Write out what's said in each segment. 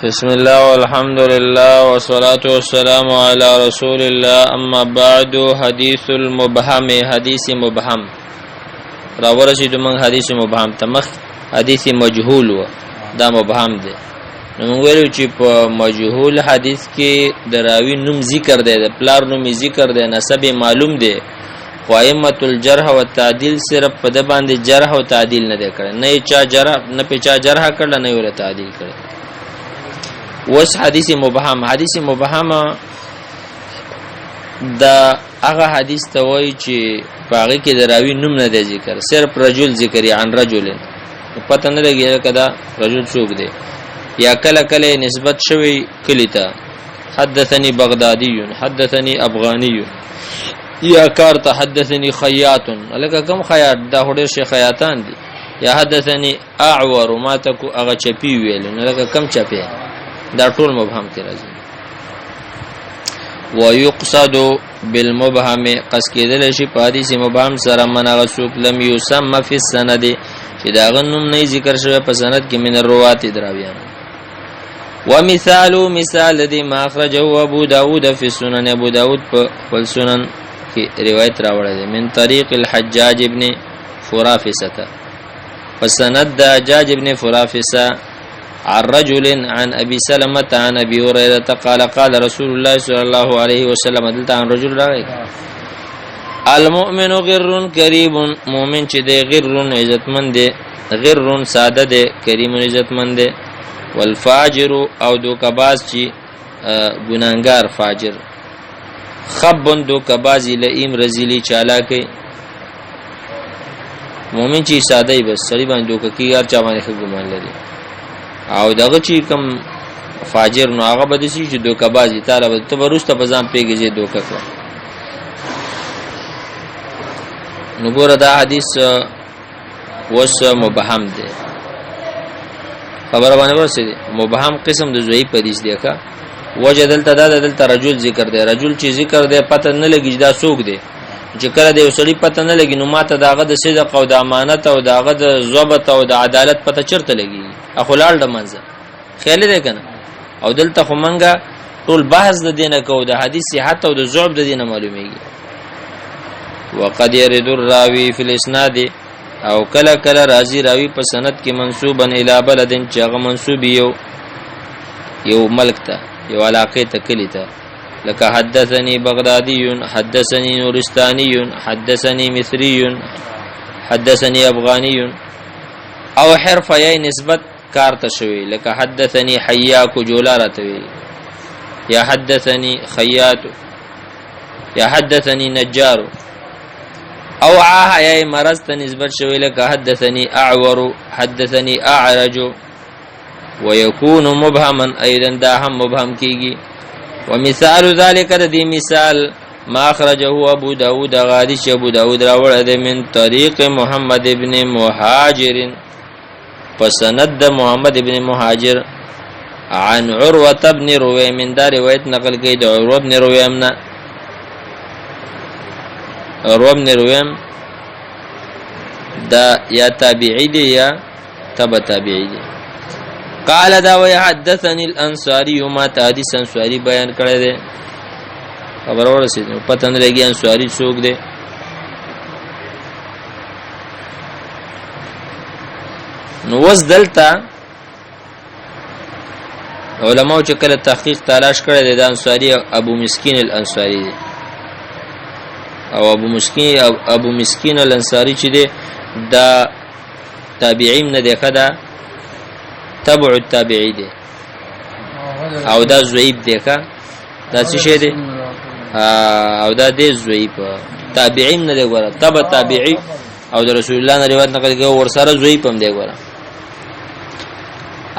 بسم الله والحمد لله والصلاة والسلام على رسول الله اما بعد حديث المبهم حديث مبهم راورسید من حدیث مبهم تمخ حدیث مجهول و دا مبهم دی نو موږ ویلو چې په مجهول حدیث کې دراوی نوم ذکر دی د پلار نوم ذکر دی نسب معلوم دی قائمه الجرح والتعديل صرف په د باندې جرح او تعدیل نه دی کړی نه چا جرح نه په چا جرح کړل نه ولا تعدیل کړی وس حدیث مبهم دا هغه حدیث ته وایي چې باغی کې دراوی نوم نه دی ذکر صرف رجل ذکر عن رجل پته نه لګي کدا رجل څوک دی یا کله کله نسبت شوی کلی ته حدثني بغدادي حدثني افغاني یا کار ته حدثني خياط لکه کوم خیاط دا هډر شي خیاطان دي یا حدثني اعور ما تکو هغه چپی ویل نه لکه کم چپی دا ټول مبهم کې راځي ويقصد بالمبهم قص کېدل شي په حدیث مبهم سره من غسوک لم يسمى في السند چې دا غنوم نه ذکر شوی په سند کې من الروات دراویان مثال دې ما اخرجه ابو داود في السنن ابو داود په خپل سنن کې روایت راوړل دي من طريق الحجاج ابن فرافسه فسند د حجاج ابن فرافسه عن رجل عن ابي سلمة عن ابي هريره قال قال رسول الله صلى الله عليه وسلم دلته عن رجل راغی المؤمن غر کریم مؤمن چې دی غر عزتمند دی غر ساده دی کریم عزتمند دی والفاجر او دوکباز چې ګناهګار فاجر خبن دوکبازی لئیم رزیلی چالاکی مؤمن چې ساده ای بس سړي باندې دوککیګار چا باندې ګمان لري او دغه چې کوم فاجر نو هغه بده شي چې دوکبازي تعالی به ته ورسته په ځان پیګي دوکه کړ نو ګوره دا حدیث وس مبهم دی خبره باندې ورسېږي مبهم قسم د ضعیف حدیث دی کا وجه دلته رجل ذکر دی رجل چې ذکر دی پته نه لګی دا څوک دی چې کله د وسړي پته نه لګي نو ماته داغه د صدق او د امانت او داغه د ضبط او د عدالت پته چرته لګي اخلال د منځه خیال دی کنه او دلته خو منګه ټول بحث د دینه کو د حدیث صحت او د ضعف د دینه معلومیږي وقد يرد الراوي في الاسناد او کله کله راضی راوی په سند کې منسوبا الى بلد چې هغه منسوب یو ملک ته یو علاقه ته کلی ته لکه حدثني بغدادي حدثني نورستاني حدثني مصري حدثني افغاني او حرفه یې نسبت کار ته شوی لکه حدثني حياك جولارتوي یا حدثني خياط یا حدثني نجار او عاه یې مرض ته نسبت شوی لکه حدثني اعور حدثني اعرج ويكون مبهما ايضا دا هم مبهم کیږي ومثال ذلك الذي مثال ما اخرجه ابو داود غادش ابو داود راوړل من طريق محمد ابن مهاجر فسند محمد ابن مهاجر عن عروه ابن رويم من دا روایت نقل کړي د عروه ابن رويم نه عروه ابن رويم دا یا تابعی دی یا تبع تابعی دی قال دا ويحدثني الانصاري ما حدیث انصاری بیان کړی دی خبر ورسید پته نه لګي انصاری څوک دی نو وس دلته علماء چې کله تحقیق تلاش کړی دی د انصاری ابو مسکین الانصاری دی او ابو مسکین الانصاری چې دی دا تابعین نه دی خدا تبع التابعی دی او دا ضعیف دی کا دا څه شی دی او دا دی ضعیف تابعین نه دی ګوره تبع تابعی او د رسول الله نه روایت نقل کوي ور سره ضعیف هم دی ګوره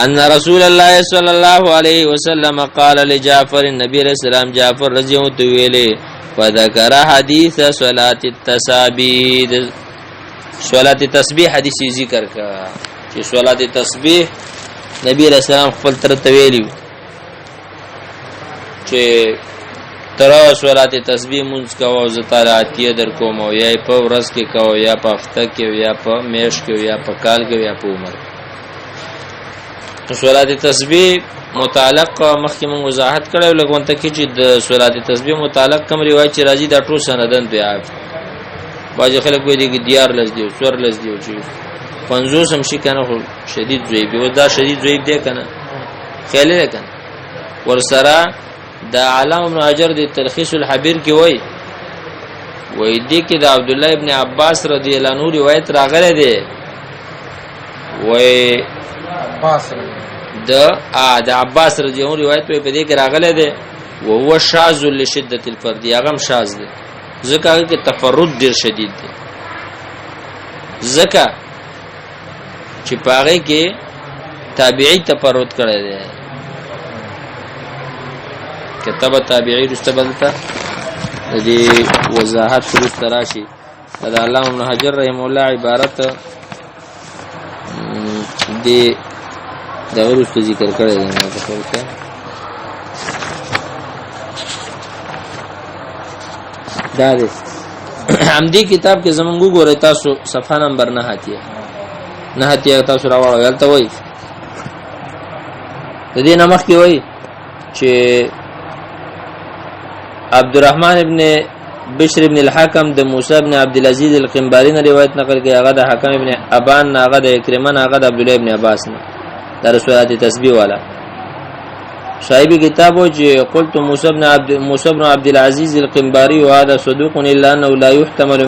ان رسول الله صلی الله علیه وسلم قال لجعفر النبي رسول الله جعفر رضی الله عنه ویلي فذكر حديث صلاه التسابيح صلاه التسبيح حدیث ذکر کا چې صلاه التسبيح نبی رسول الله خپل تر تویلی چې تر صلات تسبیح مونږ کوو زتاراتیه در کوم او یا په ورځ کې کوو یا په هفته کې یا په میاشت کې یا په کال کې یا په عمر صلات تسبیح متعلق مخکې موږ وضاحت کړو لکه کې چې د صلات تسبیح متعلق کوم روایت چې راځي دا ټول سندن ضعیف باج خلک وایي چې دیار لز دی سور لز دی چې 50 هم شي کنه شدید ضعیف او دا شدید ضعیف دی کنه خیال لري کنه ورسره د علامه ابن حجر د تلخیص الحبیر کې وایي دې کې د عبد الله ابن عباس رضی الله عنه روایت راغله دی وایي عباس د عباس رضی الله عنه روایت په دې کې راغله ده او هو شاذ لشدت الفرد هغه شاذ ده ځکه کې تفرد ډیر شدید ده ځکه چې پاره کې تابعی تفرد کړی ده کتاب تابعی رستبلتا د دې وضاحت سره راشي د علامه ابن حجر رحم الله عبارت دی دا ورسته ذکر کړی دی نو څه دا دی همدې کتاب کې زمونږ وګورئ تاسو صفحه نمبر 9 هاتیه تاسو راوړل ولته وای د دې نمخ کې وای چې عبدالرحمن ابن بشر ابن الحكم د موسی ابن عبد العزيز القنباري نه روایت نقل کړي هغه د حکم ابن ابان نه هغه د اکرمه نه هغه د عبد الله ابن عباس نه در صلات تسبیح والا صاحب کتاب او چې قلت موسی بن عبد العزيز القنباري وهذا صدوق الا انه لا يحتمل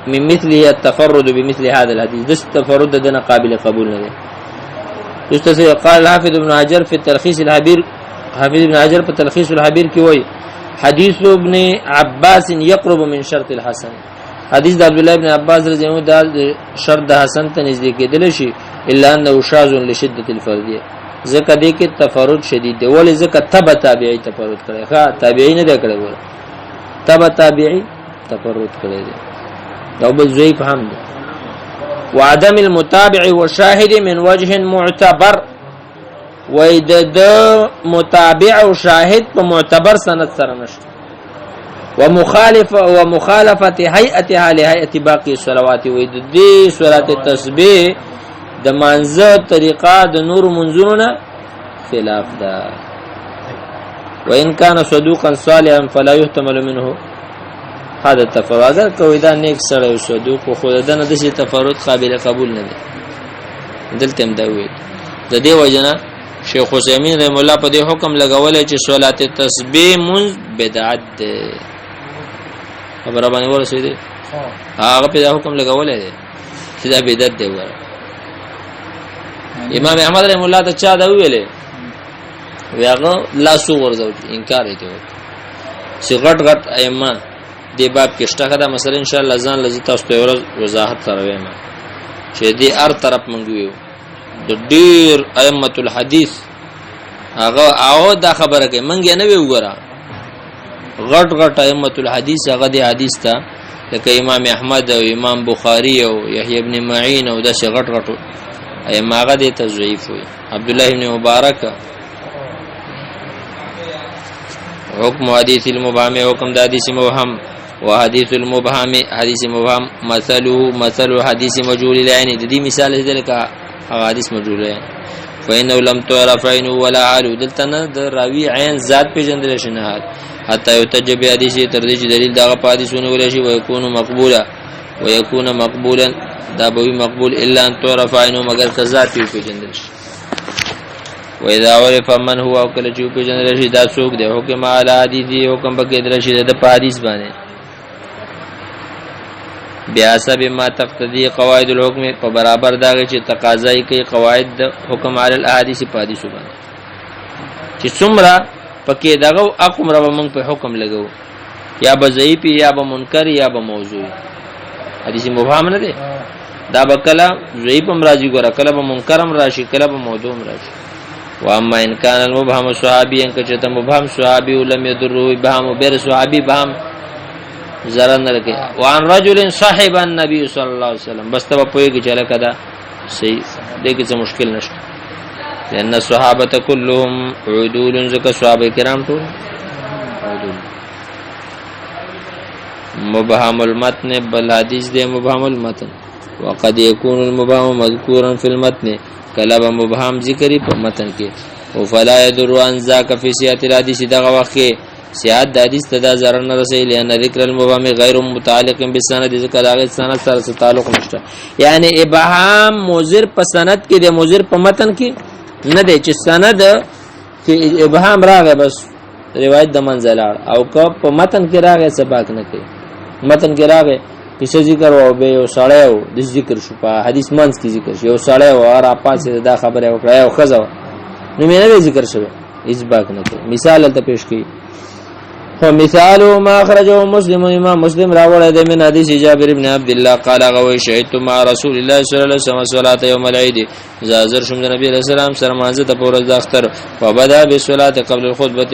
من مثله التفرد بمثل هذا الحديث ده التفرد دنا قابل قبول نه يستثنى قال الحافظ ابن حجر في التلخيص الحبير حافظ ابن حجر په تلخيص الحبير کې وایي حديث ابن عباس يقرب من شرط الحسن حدیث د عبد الله ابن عباس رضی الله عنه د شرط د حسن ته نږدې کېدل شي الا انه شاذ لشدت الفرديه ځکه دې کې تفرد شدید دی ولې ځکه تبع تابعی تفرد کړي ښا تابعی نه دی کړی وره تبع تابعی تفرد کړي دی دا بل ضعیف هم دی وعدم المتابع والشاهد من وجه معتبر وإذ د متابع او شاهد په معتبر سند سره نشته ومخالفه هيئتها لهيئه باقي الصلوات وإذ دي صلات التسبيح د منځه طریقه د نور منځونه خلاف ده وان كان صدوقا صالحا فلا يحتمل منه هذا التفرد اگر کوي دا نیک سره صدوق خو دنه د شي تفرد قابل قبول نه دي دلته هم دا وی د دې وجنه شیخ حسین رحم الله په دې حکم لګولای چې صلات تسبیح منځ بدعت ده خبر باندې ورسېده هغه په حکم لګولای دي چې دا بدعت دی وره امام احمد رحم الله ته چا دا ویلې هغه لاسو ورځو انکار یې کوي چې غټ ائمه دې باب کې شته دا مثلا ان شاء الله ځان لزی تاسو ته وضاحت کوي ما چې دې هر طرف منګوي د ډیر ائمه الحديث هغه او دا خبره کوي منګ نه وی وګوره غټ ائمه الحديث هغه دې حدیث ته لکه امام احمد او امام بخاری او یحیی ابن معین او دا شي غټ ائمه هغه دې ته ضعیف وي عبد الله ابن مبارک حکم حدیث المبهم حکم د حدیث مبهم وحديث المبهم حدیث مبهم مثل حدیث مجهول العين د دې مثال دې لکه حدیث مجهول العين فإنه لم تعرف عين ولا حال دلتنه د راوی عین ذات پیژندل شنه حتی یتجب حدیث تر دې چې دلیل دغه حدیثونه ولې شي ويكون مقبولا دا به مقبول الا ان تعرف عين مگر ذات پیژندل شي واذا عرف من هو او کله چې پیژندل شي دا څوک دی حکم علی حدیث حکم بکې در شي د حدیث باندې بیا سب ما تقتضي قواعد الحكم په برابر داږي چې تقاضای کوي قواعد د حکم علی الاحاديث په حدیثو باندې چې څومره پکې دغه حکم را موږ په حکم لګو یا به ضعیف یا به منکر یا به موضوع حدیث مبهم نه دی دا بکلا ضعیف هم راځي ګور کله به منکر هم راشي کله به موضوع هم راشي واما ان كان المبهم صحابي ان کچته مبهم صحابي ولم يضره بهم بير صحابي بهم زرا نه لګي وان رجل صاحب النبي صلى الله عليه وسلم بس ته په یوه چاله کدا صحیح دغه څه مشکل نشته لأن الصحابه كلهم عدول زکه صحابه کرام ټول عدول مبهم المتن بل حدیث دے مبهم المتن وقد يكون المبهم مذكورا في المتن کله به مبهم ذکری په متن کې او فلا يدر ان ذاك في صحه الحديث دغه وخت کې صحت د حدیث ته دا ضرر نه رسي لئن ذکر المبهم غیر متعلق بالسند ذکر هغه سند سره تعلق نشته یعنی ابهام مضر په سند کې د مضر په متن کې نه دی چې سند کې ابهام راغی بس روایت د منزلار او که په متن کې راغی سباق نه کوي متن کې راغی کیسه ذکر او به یو سړی او د ذکر شو په حدیث منځ کې ذکر شو یو سړی او را پاسه دا خبره وکړه او خزو نو مې نه ذکر شوی اسباق نه کوي مثال ته پیش کړي هو مثال ما اخرجه مسلم امام مسلم راوړی د من حدیث جابر ابن عبد الله قال غوي شهدت مع رسول الله صلی الله علیه وسلم صلاه یوم العید زازر شم د نبی رسول الله سره مانزه ته پورز د اختر فبدا بالصلاه قبل الخطبه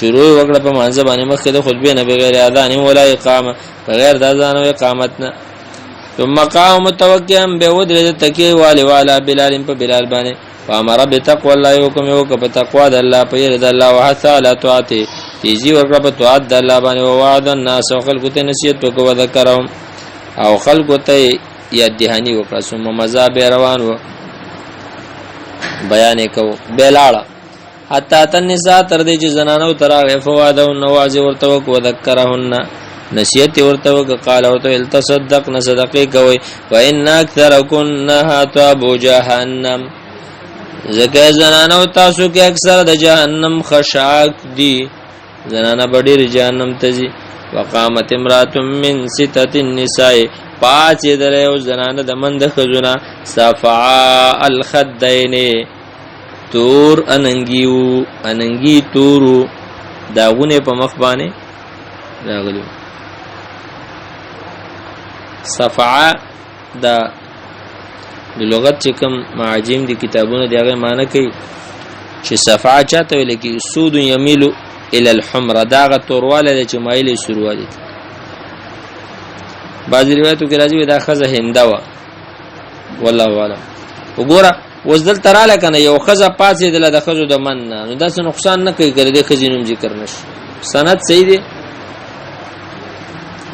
شروع وکړه په مانزه باندې مخکې د خطبه نه بغیر اذان ولا اقامه بغیر د اذان او اقامت نه ثم قام متوکئا بودر تکي والا بلال په بلال باندې فامر بتقوى الله حکم وکړه په تقوا د الله په ير د الله وحث على طاعته تیزی ورکړه په طاعت د الله باندې او وعد الناس او خلق ته نصیحت وکړه ذکرهم او خلق ته یاد دهانی وکړه ثم مذهب روان و بیان کو بلاړه حتا تنساء تر دې چې زنانو تراغه فواد او نواز ورته وکړه ذکرهن نصیحت ورته وکړه قال ورته التصدق نصدقه کوي وان اکثركن هاتوا جهنم زکه زنانو تاسو کې اکثر د جهنم خشاک دي زنانه بډیر جهنم ته ځي وقامت امراه من سته النساء پاس درو زنانه د مند خزونه صفاء الخدين تور اننګي تورو داغونه په مخ باندې راغلي صفاء د لغت چې کوم معاجم دي کتابونه دغه معنی کوي چې صفاء چاته ویل کی سود یمیلو الى الحمر داغه تورواله چې مایل شروعه بعض روایتو کې راځي دا خزه هنده وا والله اعلم وګوره وزدل تراله کنه یو خزه پاتې د خزو د من نو داس نقصان نه کوي ګرځي خزینوم ذکر نش سند صحیح دی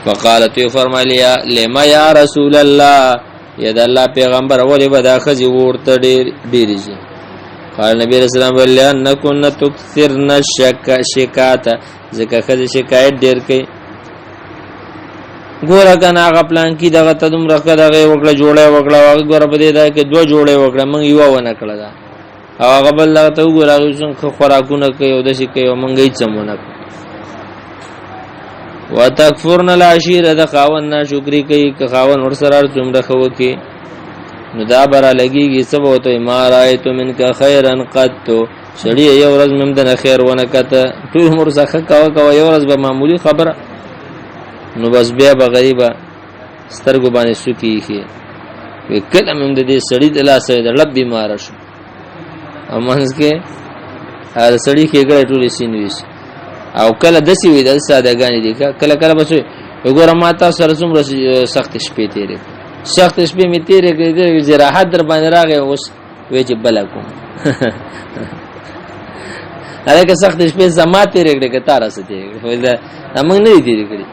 وقالت فرمایا لما یا رسول الله ید الله پیغمبر ولی بدا خزی ورته ډیر شي قال نبی رسول الله ولی انکن تکثرن شکایت ځکه خزی شکایت ډیر کوي ګوره کنه هغه پلان کې دغه تدم رکه دغه وکړه جوړه وکړه ګوره په دې دا کې دوه جوړه وکړه مونږ یو ونه کړل دا او هغه بل ته وګوره څنګه خوراکونه کوي او د شي کوي مونږ یې چمونه وتکفرن العشیره د خاون ناشکری کوي که خاون ور سره څومره خو کې نو دا برا لګيږي سبو ته ما رايت منک خیرا قد سړی یو ورځ مم د خیر ونه کته ټول عمر زخه کا یو ورځ به معمولی خبره نو بس بیا به غریبه سترګو باندې سکی شي کله مم د دې سړی د لاسه د لب بیمار شو امانس کې هر سړی کې ګړې ټول سینويس او کله دسی وي د سادهګانی دي کله کله بس وګوره ماته سره څومره سخت شپې تیرې سخت شپې می تیرې کړې د راحت در باندې راغې اوس وې چې بل کوم هغه سخت شپې زما تیرې کړې که تاره ستې وې دا موږ نه تیرې کړې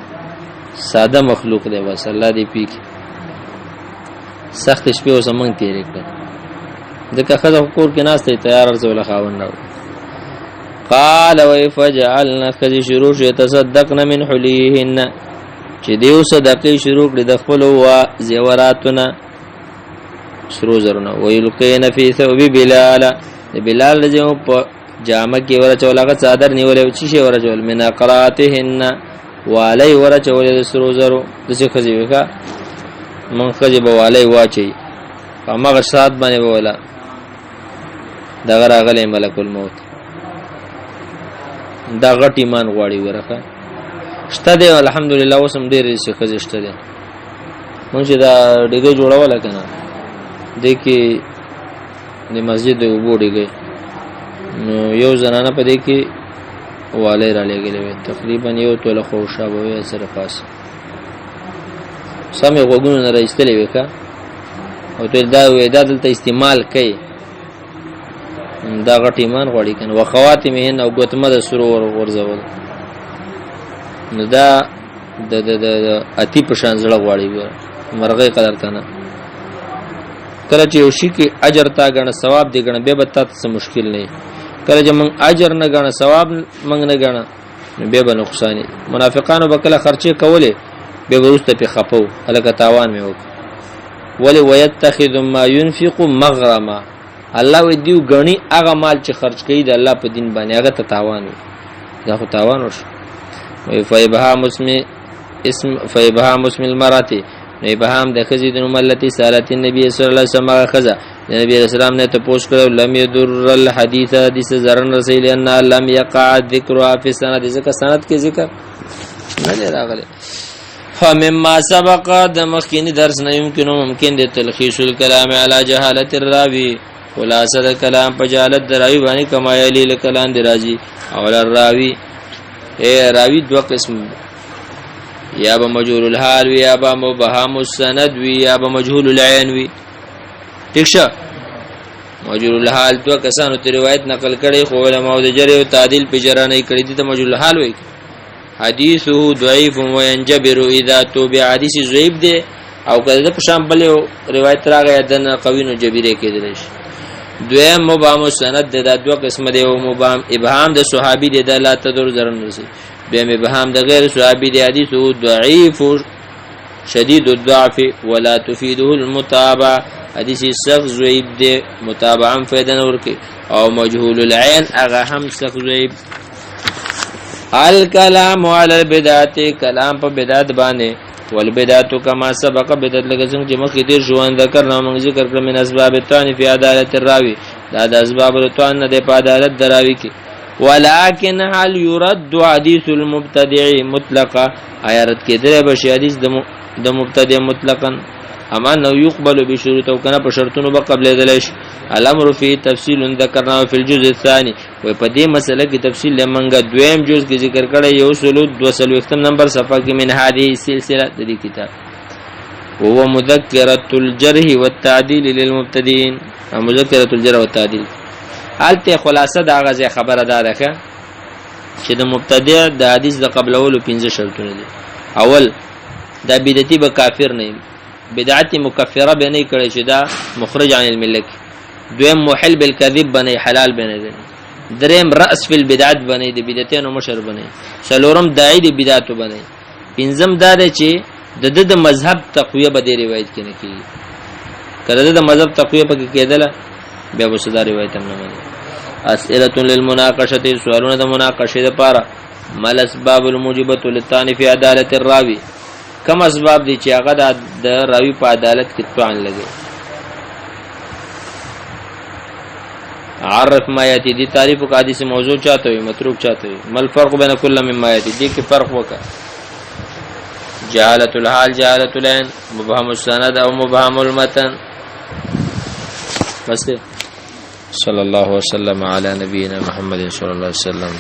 ساده مخلوق دی بس الله دې پی سخت شپې اوس موږ تیرې کړې ځکه خزه کور کې ناشته تیار ورزول خاون راو قال وفجعلنا خذ شروع يتصدقن من حليهن چې دیو صدقې شروع کړې د خپل وا زیوراتونه شروع زرونه ويلقين في ثوب بلال بلال جو په جامه کې ورچول هغه صادر نیولې چې شی ورچول من قراتهن والي ورچول د شروع زرو د څه خزي وکا من خزي به والي واچي هغه شاد باندې ولا دغه راغله ملک الموت دا غټ ایمان غواړي ورخه شته دی الحمدلله وسم ډیر شي خزشته دی مونږ دا ډیګه جوړول کنه د کې د مسجد د وبو ډیګه نو یو زنانه په دې کې والي را لګلې تقریبا یو توله خو شابه سره پاس سمې وګونو نه راځتلې وکا او ته دا وې دا دلته استعمال کوي دا غټ ایمان غواړي کنه وخواتمهن او ګوتمه د سرور ورزول نو دا د اتی په شان زړه غواړي مرغې قدر ته نه کله چې یو شي کې اجر تا غنه ثواب دی غنه به بتا ته مشکل نه کله چې من اجر نه غنه ثواب من نه غنه به به نقصان منافقانو بکله خرچه کوله به ورسته په خپو الګ تاوان مې وک ولی ويتخذ ما ينفق مغرما الله و دیو غني هغه مال چې خرج کړي د الله په دین باندې هغه ته تاوان وي دا خو تاوان ورش وي فيبها مسم المرات نو بهام د خزي د ملتي سالت النبي صلى الله عليه وسلم خزا نبی رسول الله نے تو پوښ کړو لم يدر الحديث حدیث زرن رسول ان لم يقع ذکر في سند ذکر سند کې ذکر نه راغله فمما سبق د مخکینی درس نه ممکن دي تلخیص الكلام على جهاله الراوي خلاصه د کلام په جهالت دراوی باندې کما یلی الکلام درازي اول الراوي راوی دو قسم یا به مجهول الحال وی یا به مبهم السند وی یا به مجهول العين وی ٹھیک شه مجهول الحال دو کسانو ته روایت نقل کړي خو علماء د جری او تعدیل په جره نه کړي دي ته مجهول الحال وی حدیثه ضعیف و ينجبر اذا توبع حدیث ضعیف دی او کله په شام بل روایت راغی دنه قوی نو جبیره کېدل شي دویم مبهم السند د دوه قسم دی او مبهم ابهام د صحابي دی د لا تدور زرن رسي بهم ابهام د غیر صحابي دی حدیث ضعیف شدید الضعف ولا تفيده المتابعه حدیث سخت ضعیف دی متابعه فائدہ نور کی او مجهول العين هغه هم سخت ضعیف الکلام علی البدعات کلام په بدعت باندې والبدعت كما سبق بدعت لګسنګ چې مخکې دې ژوند ذکر نو موږ ذکر کړل من اسباب التوان فی عدالت الراوی دا د اسباب التوان نه په عدالت دراوی کې ولكن هل يرد حديث المبتدع مطلقا ایرت کې درې به حدیث د مبتدع مطلقا اما نو يقبل بشروط او کنه په شرطونو به قبل دلش الامر فی تفصیل ذکرنا فی الجزء الثاني و په دې مسله کې تفصیل لمنګه دویم جز کې ذکر کړی یو سلو 200 نمبر صفحه کې من هذه سلسله د دې کتاب هو مذکرۃ الجرح والتعدیل للمبتدئین مذکرۃ الجرح والتعدیل حالته خلاصه دا غزه خبره ده چې د مبتدع د حدیث د قبل اولو 15 شرطونه دي اول دا بدعتي به کافر نه بدعت مکفره به نه کړي چې دا مخرج عن الملت دویم محل بالکذب بنه حلال بنه دي دریم راس فی البدعت بنه دي بدعتونو مشر بنه څلورم داعی دي بدعتو بنه پنځم دا ده چې د مذهب تقویه به د روایت کې نه کیږي کله د مذهب تقویه پکې کېدله بیا وسدا روایت هم نه مانی اسئله للمناقشه سوالونه د مناقشه لپاره مل اسباب الموجبه للثاني فی عدالت الراوی کم اسباب دي چې هغه د راوی په عدالت کې توان لګي عرف ما یاتی دي تعریف کو حدیث موضوع چاته وي متروک چاته وي مل فرق بین کل مما یاتی دي کې فرق وکړه جهالت الحال جهالت العين مبهم السند او مبهم المتن بس صلی الله وسلم علی نبینا محمد صلی الله علیه وسلم